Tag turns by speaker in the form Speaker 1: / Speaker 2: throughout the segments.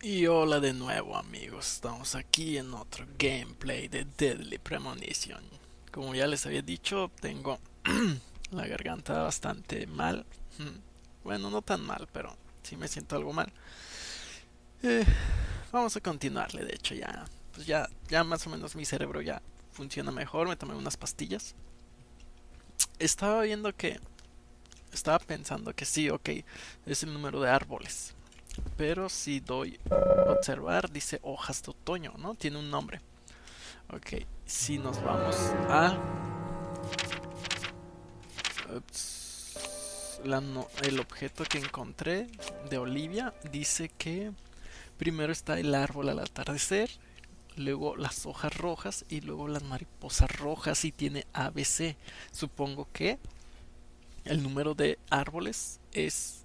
Speaker 1: Y hola de nuevo amigos, estamos aquí en otro gameplay de Deadly Premonition. Como ya les había dicho, tengo la garganta bastante mal. Bueno, no tan mal, pero sí me siento algo mal. Eh, Vamos a continuarle, de hecho ya más o menos mi cerebro ya funciona mejor, me tomé unas pastillas. Estaba viendo que, estaba pensando que sí, ok, es el número de árboles. Pero si doy observar, dice hojas de otoño, ¿no? Tiene un nombre. Ok, si nos vamos a el objeto que encontré de Olivia, dice que primero está el árbol al atardecer, luego las hojas rojas y luego las mariposas rojas y tiene ABC. Supongo que el número de árboles es,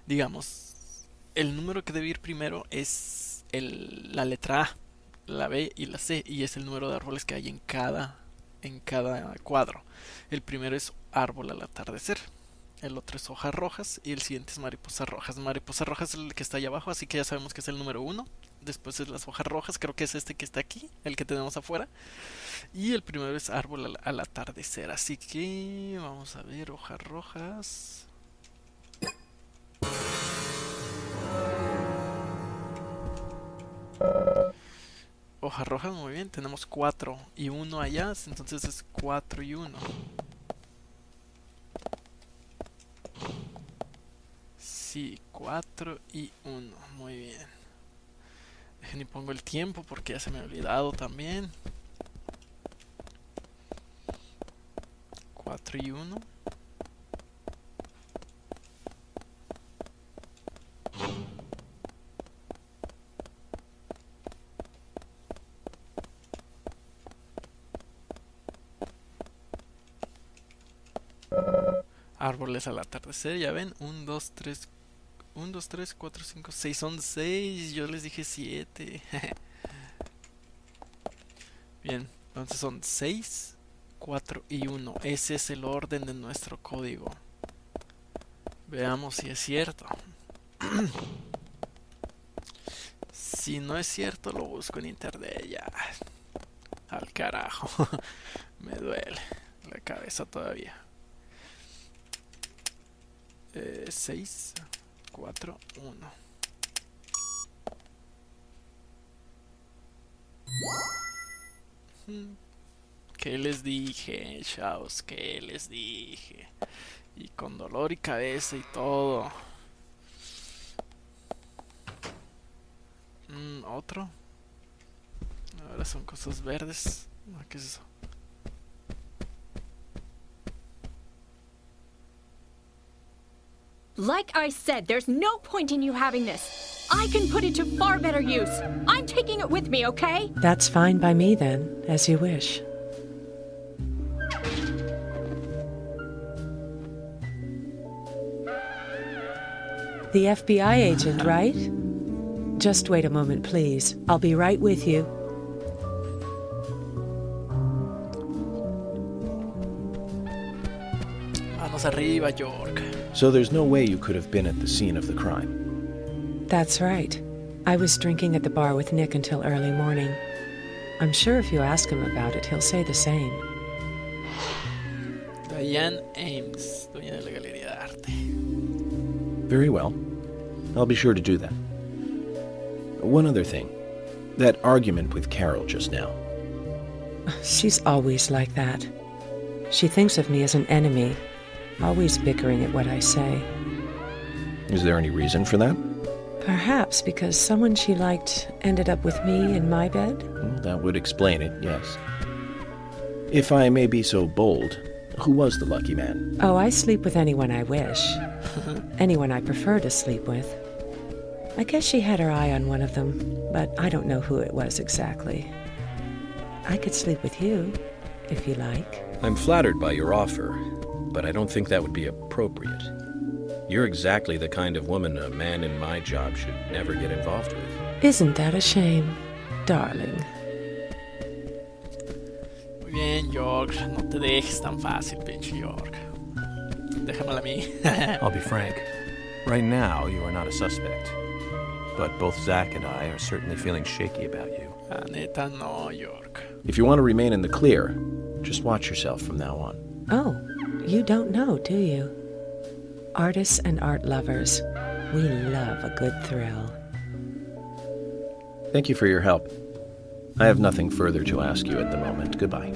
Speaker 1: digamos, el número que debe ir primero es la letra A, la B y la C, y es el número de árboles que hay en cada cuadro. El primero es árbol al atardecer, el otro es hojas rojas y el siguiente es mariposas rojas. Mariposas rojas es el que está allá abajo, así que ya sabemos que es el número uno. Después es las hojas rojas, creo que es este que está aquí, el que tenemos afuera. Y el primero es árbol al atardecer, así que vamos a ver, hojas rojas. Hojas rojas, muy bien, tenemos 4 y uno allá, entonces es 4 y uno. Sí, 4 y uno, muy bien. Dejen y pongo el tiempo porque ya se me ha olvidado también. 4 y uno. Árboles al atardecer, ya ven, 1, 2, 3, 1, 2, 3, 4, 5, 6, son 6, yo les dije 7. Bien, entonces son 6, 4 y uno. Ese es el orden de nuestro código. Veamos si es cierto. Si no es cierto, lo busco en internet ya. Al carajo. Me duele la cabeza todavía. 6, 4, 1. ¿Qué les dije, chavos? ¿Qué les dije? Y con dolor y cabeza y todo. Otro. Ahora son cosas verdes. ¿Qué es eso?
Speaker 2: Like I said, there's no point in you having this. I can put it to far better use. I'm taking it with me, okay?
Speaker 3: That's fine by me then, as you wish. The FBI agent, right? Just wait a moment, please. I'll be right with you.
Speaker 1: Manos arriba, York.
Speaker 4: So there's no way you could have been at the scene of the crime.
Speaker 3: That's right. I was drinking at the bar with Nick until early morning. I'm sure if you ask him about it, he'll say the same.
Speaker 1: Diane Ames, dueña de la Galería de Arte.
Speaker 4: Very well. I'll be sure to do that. One other thing. That argument with Carol just now.
Speaker 3: She's always like that. She thinks of me as an enemy, always bickering at what I say.
Speaker 4: Is there any reason for that?
Speaker 3: Perhaps because someone she liked ended up with me in my bed?
Speaker 4: That would explain it, yes. If I may be so bold, who was the lucky man?
Speaker 3: Oh, I sleep with anyone I wish. Anyone I prefer to sleep with. I guess she had her eye on one of them, but I don't know who it was exactly. I could sleep with you, if you like.
Speaker 5: I'm flattered by your offer, but I don't think that would be appropriate. You're exactly the kind of woman a man in my job should never get involved with.
Speaker 3: Isn't that a shame, darling?
Speaker 1: Muy bien, York. No te dejes tan fácil, pinche York. Déjamela a mí.
Speaker 5: I'll be frank. Right now, you are not a suspect. But both Zach and I are certainly feeling shaky about you.
Speaker 1: La neta no, York.
Speaker 4: If you want to remain in the clear, just watch yourself from now on.
Speaker 3: Oh, you don't know, do you? Artists and art lovers, we love a good thrill.
Speaker 4: Thank you for your help. I have nothing further to ask you at the moment. Goodbye.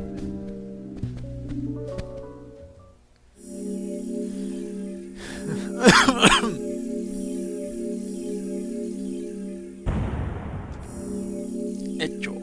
Speaker 1: Hecho.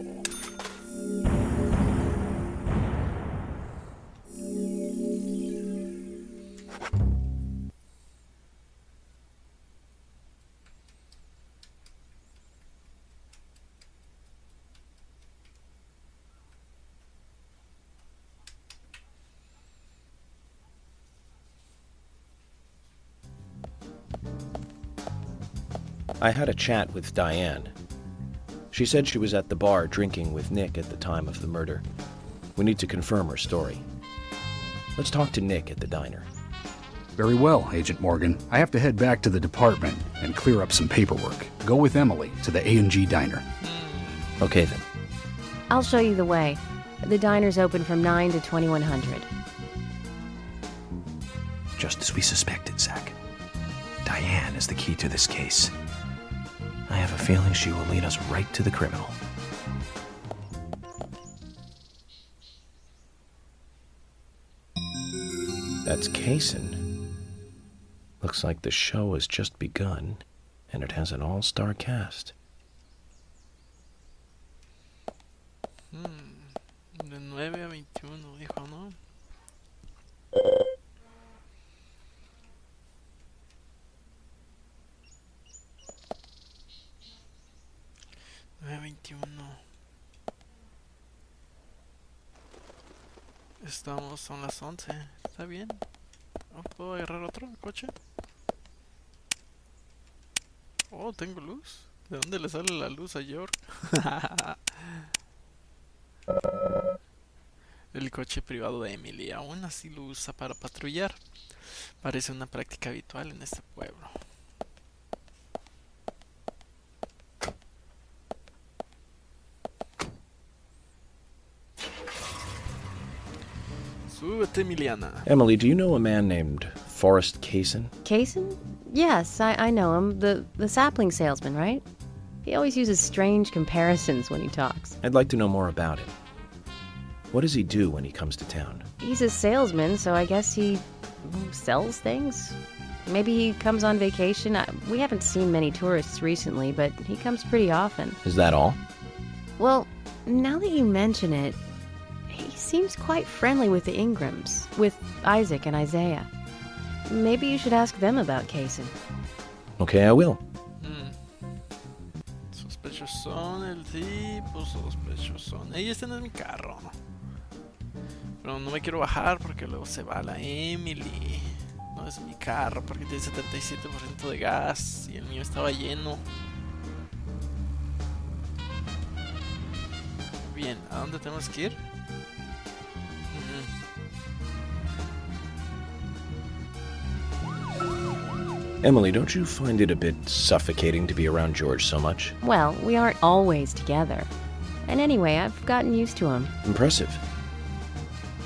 Speaker 4: I had a chat with Diane. She said she was at the bar drinking with Nick at the time of the murder. We need to confirm her story. Let's talk to Nick at the diner.
Speaker 6: Very well, Agent Morgan. I have to head back to the department and clear up some paperwork. Go with Emily to the A&G diner.
Speaker 4: Okay then.
Speaker 7: I'll show you the way. The diner's open from 9 to 2100.
Speaker 5: Just as we suspected, Zach. Diane is the key to this case. I have a feeling she will lead us right to the criminal.
Speaker 4: That's Kason. Looks like the show has just begun, and it has an all-star cast.
Speaker 1: De 9 a 21, dijo, ¿no? Son las 11. ¿Está bien? ¿Oh, ¿puedo agarrar otro coche? Oh, tengo luz. ¿De dónde le sale la luz a York? El coche privado de Emily aún así lo usa para patrullar. Parece una práctica habitual en este pueblo. Súbete, Emiliana.
Speaker 4: Emily, do you know a man named Forrest Kason?
Speaker 7: Kason? Yes, I know him. The sapling salesman, right? He always uses strange comparisons when he talks.
Speaker 4: I'd like to know more about him. What does he do when he comes to town?
Speaker 7: He's a salesman, so I guess he sells things. Maybe he comes on vacation. We haven't seen many tourists recently, but he comes pretty often.
Speaker 4: Is that all?
Speaker 7: Well, now that you mention it, he seems quite friendly with the Ingrams, with Isaac and Isaiah. Maybe you should ask them about Kason.
Speaker 4: Okay, I will.
Speaker 1: Sospechosón el tipo, sospechosón. Ella está en mi carro. Pero no me quiero bajar porque luego se va la Emily. No es mi carro porque tiene 77% de gas y el mío estaba lleno. Bien, ¿a dónde tenemos que ir?
Speaker 4: Emily, don't you find it a bit suffocating to be around George so much?
Speaker 7: Well, we aren't always together. And anyway, I've gotten used to him.
Speaker 4: Impressive.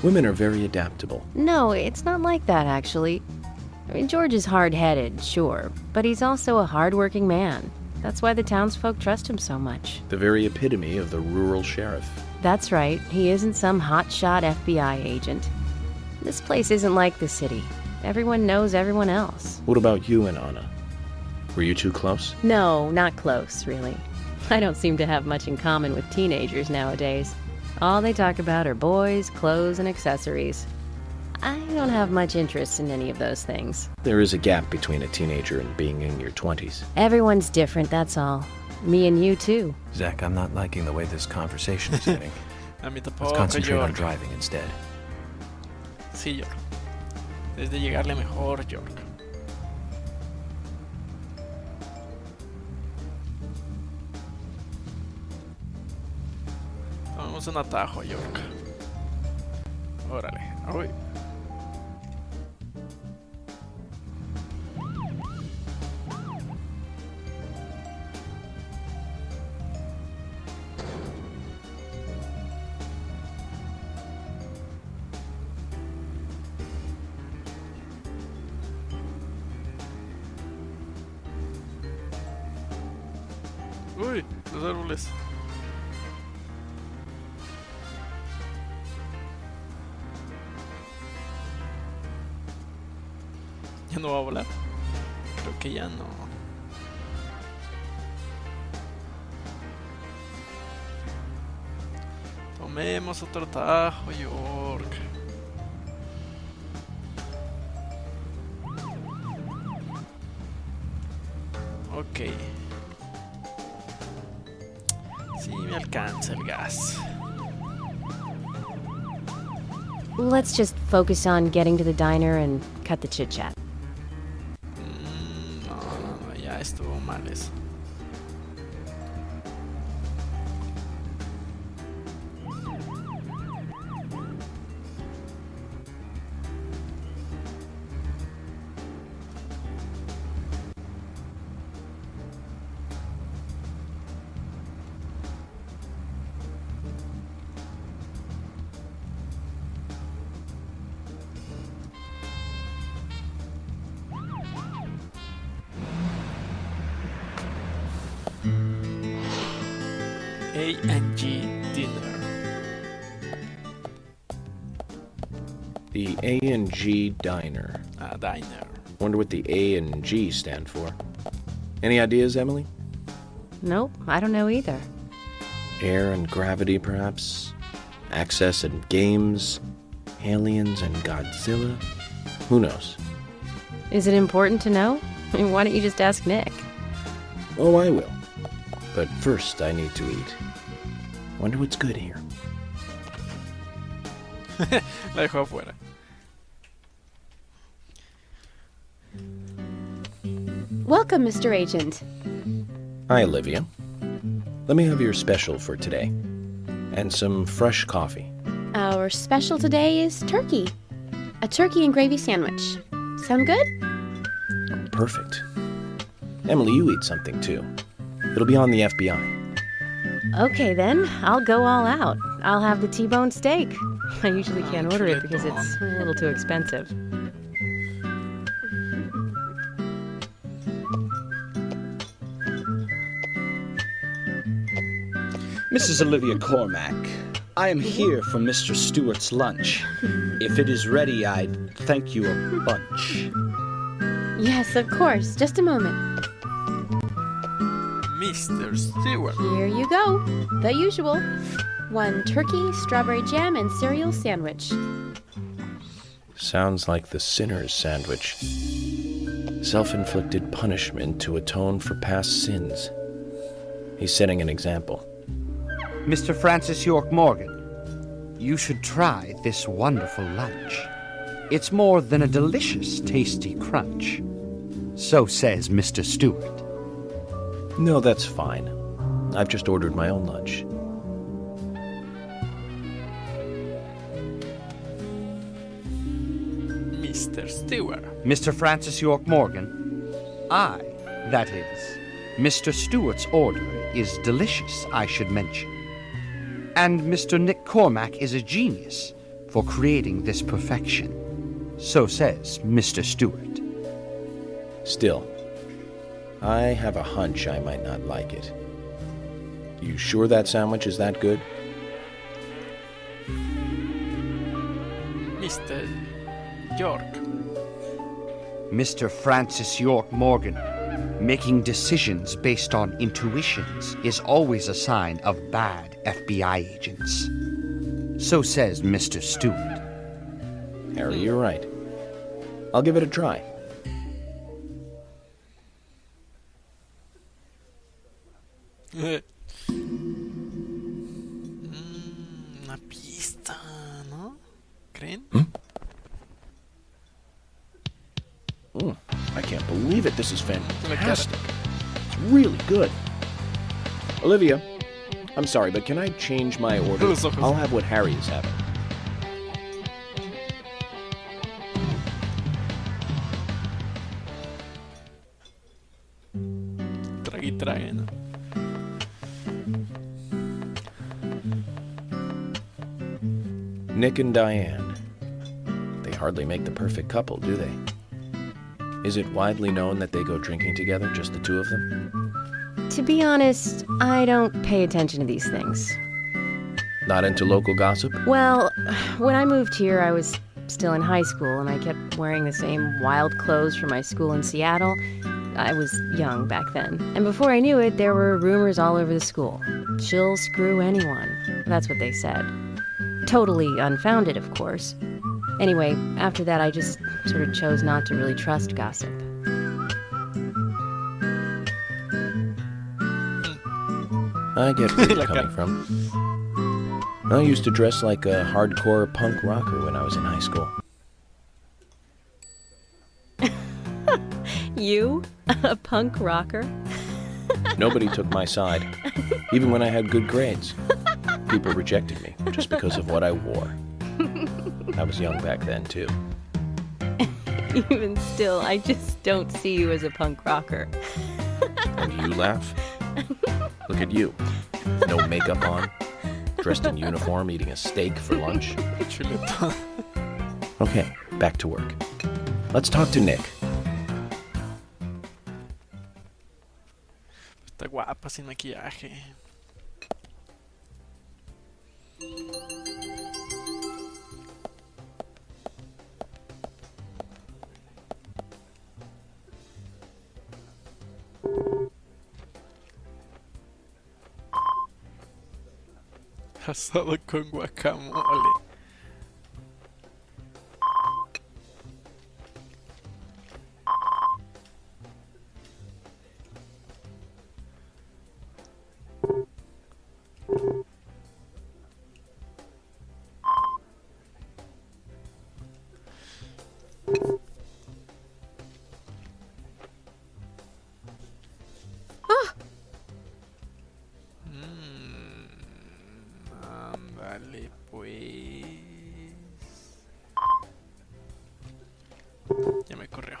Speaker 4: Women are very adaptable.
Speaker 7: No, it's not like that, actually. I mean, George is hard-headed, sure, but he's also a hard-working man. That's why the townsfolk trust him so much.
Speaker 4: The very epitome of the rural sheriff.
Speaker 7: That's right. He isn't some hotshot FBI agent. This place isn't like the city. Everyone knows everyone else.
Speaker 4: What about you and Anna? Were you two close?
Speaker 7: No, not close, really. I don't seem to have much in common with teenagers nowadays. All they talk about are boys, clothes, and accessories. I don't have much interest in any of those things.
Speaker 4: There is a gap between a teenager and being in your 20s.
Speaker 7: Everyone's different, that's all. Me and you, too.
Speaker 5: Zach, I'm not liking the way this conversation is heading.
Speaker 1: A mí
Speaker 5: Let's
Speaker 1: tampoco,
Speaker 5: concentrate on
Speaker 1: York.
Speaker 5: driving instead.
Speaker 1: Sí, York. Desde llegarle mejor, York. Tomamos un atajo, York. Órale. Uy. Uy, los árboles. ¿Ya no va a volar? Creo que ya no. Tomemos otro tajo, York. Ok. Sí, me alcanza el gas.
Speaker 7: Let's just focus on getting to the diner and cut the chit chat.
Speaker 1: No, ya estuvo mal eso. A&G dinner.
Speaker 4: The A&G Diner.
Speaker 1: Diner.
Speaker 4: Wonder what the A and G stand for. Any ideas, Emily?
Speaker 7: Nope, I don't know either.
Speaker 4: Air and gravity, perhaps? Access and games? Aliens and Godzilla? Who knows?
Speaker 7: Is it important to know? I mean, why don't you just ask Nick?
Speaker 4: Oh, I will. But first, I need to eat. Wonder what's good here.
Speaker 1: La dejó afuera.
Speaker 8: Welcome, Mr. Agent.
Speaker 4: Hi, Olivia. Let me have your special for today. And some fresh coffee.
Speaker 8: Our special today is turkey. A turkey and gravy sandwich. Sound good?
Speaker 4: Perfect. Emily, you eat something too. It'll be on the FBI.
Speaker 7: Okay then, I'll go all out. I'll have the T-bone steak. I usually can't order it because it's a little too expensive.
Speaker 9: Mrs. Olivia Cormack, I am here for Mr. Stewart's lunch. If it is ready, I'd thank you a bunch.
Speaker 8: Yes, of course. Just a moment.
Speaker 1: Mr. Stewart.
Speaker 8: Here you go. The usual. 1 turkey, strawberry jam, and cereal sandwich.
Speaker 4: Sounds like the sinner's sandwich. Self-inflicted punishment to atone for past sins. He's setting an example.
Speaker 10: Mr. Francis York Morgan, you should try this wonderful lunch. It's more than a delicious, tasty crunch. So says Mr. Stewart.
Speaker 4: No, that's fine. I've just ordered my own lunch.
Speaker 1: Mr. Stewart.
Speaker 10: Mr. Francis York Morgan, I, that is, Mr. Stewart's order is delicious, I should mention. And Mr. Nick Cormack is a genius for creating this perfection. So says Mr. Stewart.
Speaker 4: Still, I have a hunch I might not like it. You sure that sandwich is that good?
Speaker 1: Mr. York.
Speaker 10: Mr. Francis York Morgan, making decisions based on intuitions is always a sign of bad FBI agents. So says Mr. Stewart.
Speaker 4: Harry, you're right. I'll give it a try.
Speaker 1: Una pista, ¿no? ¿Creen?
Speaker 4: I can't believe it. This is fantastic. It's really good. Olivia, I'm sorry, but can I change my order? I'll have what Harry is having.
Speaker 1: Trague y trague, ¿no?
Speaker 4: Nick and Diane. They hardly make the perfect couple, do they? Is it widely known that they go drinking together, just the two of them?
Speaker 7: To be honest, I don't pay attention to these things.
Speaker 4: Not into local gossip?
Speaker 7: Well, when I moved here, I was still in high school, and I kept wearing the same wild clothes from my school in Seattle. I was young back then. And before I knew it, there were rumors all over the school. She'll screw anyone. That's what they said. Totally unfounded, of course. Anyway, after that, I just sort of chose not to really trust gossip.
Speaker 4: I get where you're coming from. I used to dress like a hardcore punk rocker when I was in high school.
Speaker 7: You? A punk rocker?
Speaker 4: Nobody took my side, even when I had good grades. People rejected me just because of what I wore. I was young back then, too.
Speaker 7: Even still, I just don't see you as a punk rocker.
Speaker 4: And you laugh? Look at you. No makeup on, dressed in uniform, eating a steak for lunch. Okay, back to work. Let's talk to Nick.
Speaker 1: Está guapa sin maquillaje. Asado con guacamole. Ándale, pues. Ya me corrió.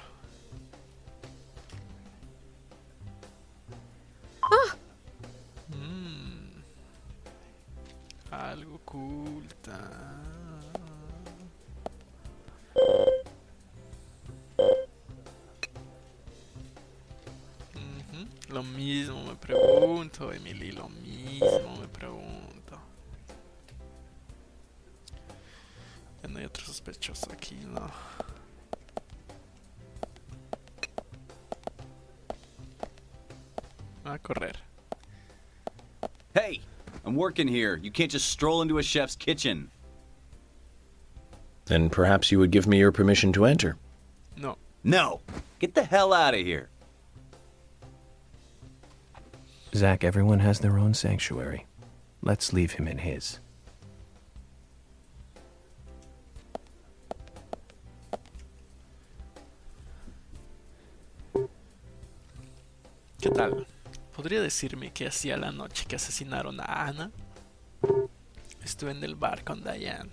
Speaker 1: Algo oculta. Lo mismo me pregunto, Emily, lo mismo me pregunto. Ya no hay otro sospechoso aquí, ¿no? A correr.
Speaker 11: Hey, I'm working here. You can't just stroll into a chef's kitchen.
Speaker 4: Then perhaps you would give me your permission to enter.
Speaker 1: No.
Speaker 11: No! Get the hell out of here.
Speaker 5: Zach, everyone has their own sanctuary. Let's leave him in his.
Speaker 1: ¿Qué tal? ¿Podría decirme qué hacía la noche que asesinaron a Ana? Estuve en el bar con Diane.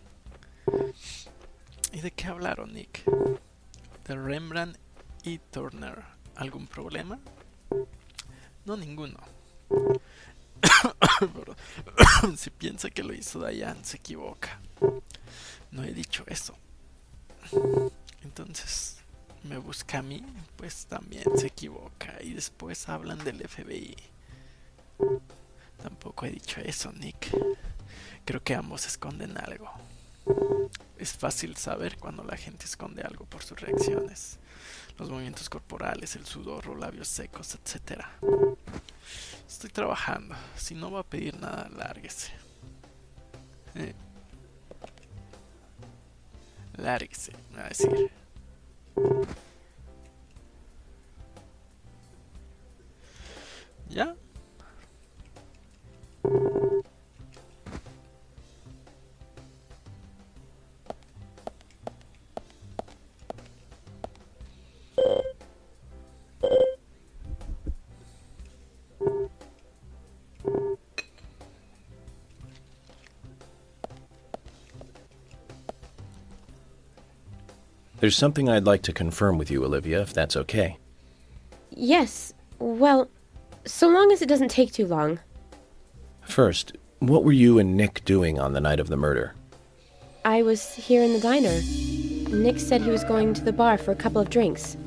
Speaker 1: ¿Y de qué hablaron, Nick? De Rembrandt y Turner. ¿Algún problema? No, ninguno. Si piensa que lo hizo Diane, se equivoca. No he dicho eso. Entonces, me busca a mí, pues también se equivoca. Y después hablan del FBI. Tampoco he dicho eso, Nick. Creo que ambos esconden algo. Es fácil saber cuando la gente esconde algo por sus reacciones. Los movimientos corporales, el sudor, los labios secos, etc. Estoy trabajando. Si no va a pedir nada, lárguese. Lárguese, me va a decir. ¿Ya?
Speaker 4: There's something I'd like to confirm with you, Olivia, if that's okay.
Speaker 8: Yes, well, so long as it doesn't take too long.
Speaker 4: First, what were you and Nick doing on the night of the murder?
Speaker 8: I was here in the diner. Nick said he was going to the bar for a couple of drinks.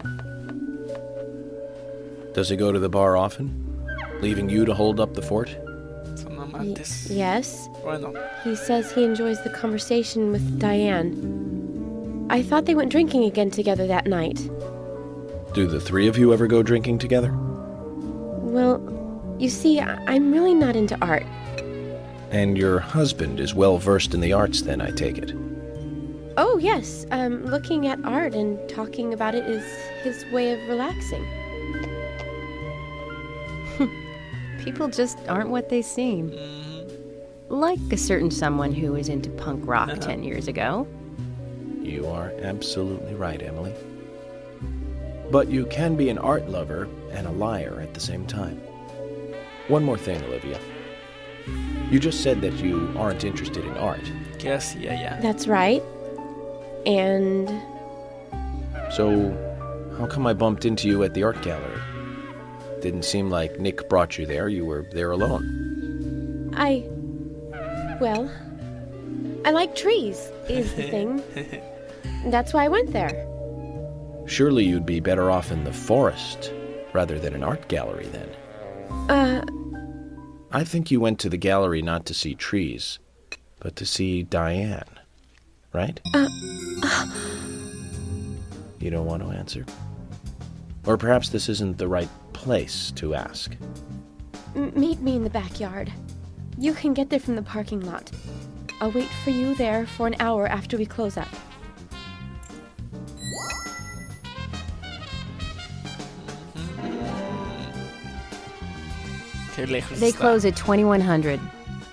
Speaker 4: Does he go to the bar often? leaving you to hold up the fort?
Speaker 1: Son amantes.
Speaker 8: Yes.
Speaker 1: Bueno,
Speaker 8: He says he enjoys the conversation with Diane. I thought they went drinking again together that night.
Speaker 4: Do the three of you ever go drinking together?
Speaker 8: Well, you see, I'm really not into art.
Speaker 4: And your husband is well versed in the arts then, I take it.
Speaker 8: Oh, yes. Looking at art and talking about it is his way of relaxing.
Speaker 7: People just aren't what they seem. Like a certain someone who was into punk rock 10 years ago.
Speaker 4: You are absolutely right, Emily. But you can be an art lover and a liar at the same time. One more thing, Olivia. You just said that you aren't interested in art.
Speaker 1: ¿qué hacía ya?
Speaker 8: That's right. And
Speaker 4: So, how come I bumped into you at the art gallery? Didn't seem like Nick brought you there. You were there alone.
Speaker 8: well, I like trees, is the thing. That's why I went there.
Speaker 4: Surely you'd be better off in the forest rather than an art gallery then. I think you went to the gallery not to see trees, but to see Diane, right? You don't want to answer? Or perhaps this isn't the right place to ask.
Speaker 8: Meet me in the backyard. You can get there from the parking lot. I'll wait for you there for an hour after we close up.
Speaker 1: Qué lejos
Speaker 7: They
Speaker 1: está.
Speaker 7: close at 2100.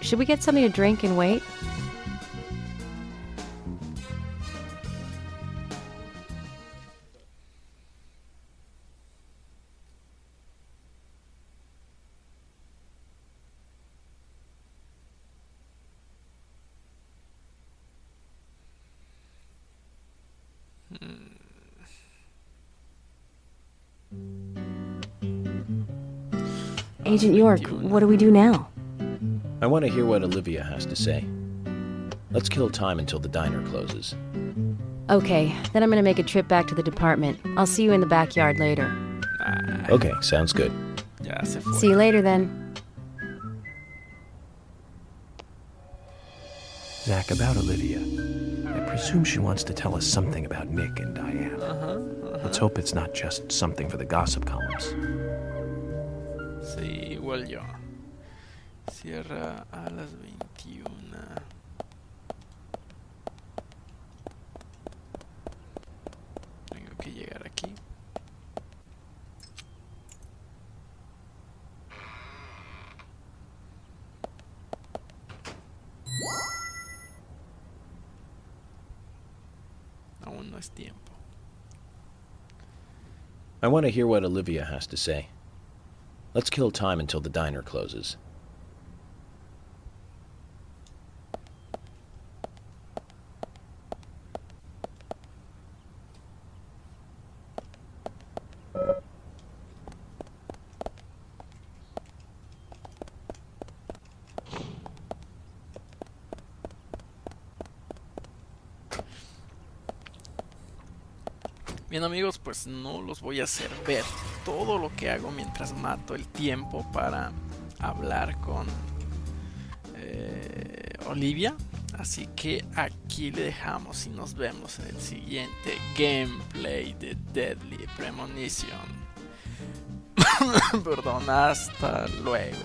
Speaker 7: Should we get something to drink and wait? Agent York, what do we do now?
Speaker 4: I want to hear what Olivia has to say. Let's kill time until the diner closes.
Speaker 7: Okay, then I'm gonna make a trip back to the department. I'll see you in the backyard later.
Speaker 4: Okay, sounds good.
Speaker 1: Ya se fue.
Speaker 7: See you later then.
Speaker 12: Zach, about Olivia. I presume she wants to tell us something about Nick and Diane. Let's hope it's not just something for the gossip columns.
Speaker 1: Sí, igual yo. Cierra a las 21. Tengo que llegar aquí. Aún no es tiempo.
Speaker 4: I want to hear what Olivia has to say. Let's kill time until the diner closes.
Speaker 1: Bien amigos, pues no los voy a hacer ver todo lo que hago mientras mato el tiempo para hablar con Olivia. Así que aquí le dejamos y nos vemos en el siguiente gameplay de Deadly Premonition. Perdón, hasta luego.